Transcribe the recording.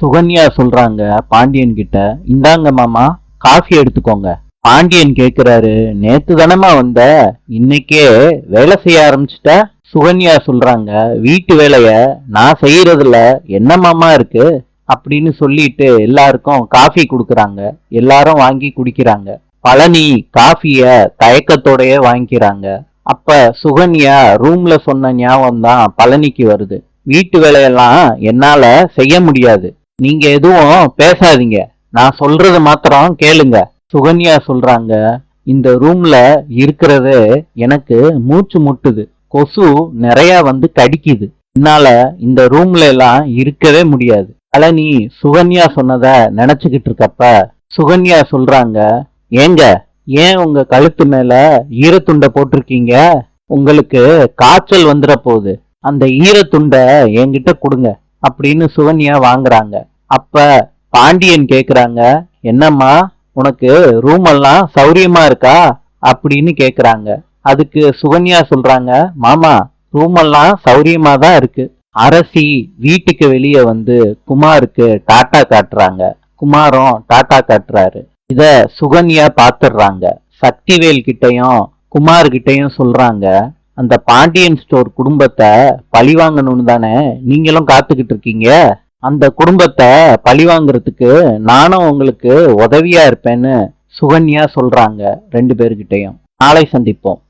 சுகன்யா சொல்றாங்க பாண்டியன் கிட்ட, இந்தாங்க மாமா, காஃபி எடுத்துக்கோங்க. பாண்டியன் கேக்குறாரு, நேத்து தானமா வந்த, இன்னைக்கே வேலை செய்ய ஆரம்பிச்சுட்ட? சுகன்யா சொல்றாங்க, வீட்டு வேலைய நான் செய்யறதுல என்ன மாமா இருக்கு அப்படின்னு சொல்லிட்டு எல்லாருக்கும் காஃபி குடுக்கறாங்க. எல்லாரும் வாங்கி குடிக்கிறாங்க. பழனி காஃபிய தயக்கத்தோடயே வாங்கிக்கிறாங்க. அப்ப சுகன்யா ரூம்ல சொன்ன ஞாபகம் தான் பழனிக்கு வருது. வீட்டு வேலையெல்லாம் என்னால செய்ய முடியாது, நீங்க எதுவும் பேசாதீங்க, நான் சொல்றது மாத்திரம் கேளுங்க. சுகன்யா சொல்றாங்க, இந்த ரூம்ல இருக்கிறது எனக்கு மூச்சு முட்டுது, கொசு நிறைய வந்து கடிக்குது, என்னால இந்த ரூம்ல எல்லாம் இருக்கவே முடியாது. பழனி சுகன்யா சொன்னத நினைச்சுக்கிட்டு இருக்கப்ப சுகன்யா சொல்றாங்க, ஏங்க, ஏன் உங்க கழுத்து மேல ஈரத்துண்டை போட்டிருக்கீங்க? உங்களுக்கு காய்ச்சல் வந்துட போகுது, அந்த ஈரத்துண்டை என்கிட்ட கொடுங்க அப்படின்னு சுகன்யா வாங்குறாங்க. அப்ப பாண்டியன் கேக்குறாங்க, என்னம்மா, உனக்கு ரூம் எல்லாம் சௌரியமா இருக்கா அப்படின்னு கேக்குறாங்க. அதுக்கு சுகன்யா சொல்றாங்க, மாமா, ரூம் எல்லாம் சௌரியமா தான் இருக்கு. அரசி வீட்டுக்கு வெளியே வந்து குமாருக்கு டாட்டா காட்டுறாங்க. குமாரும் டாட்டா காட்டுறாரு. இத சுகன்யா பாத்துடுறாங்க. சக்திவேல் கிட்டையும் குமார் கிட்டையும் சொல்றாங்க, அந்த பாண்டியன் ஸ்டோர் குடும்பத்தை பழி வாங்கணும்னு தானே நீங்களும் காத்துக்கிட்டு இருக்கீங்க? அந்த குடும்பத்தை பழி வாங்குறதுக்கு நானும் உங்களுக்கு உதவியா இருப்பேன்னு சுகன்யா சொல்றாங்க ரெண்டு பேர்கிட்டையும். நாளை சந்திப்போம்.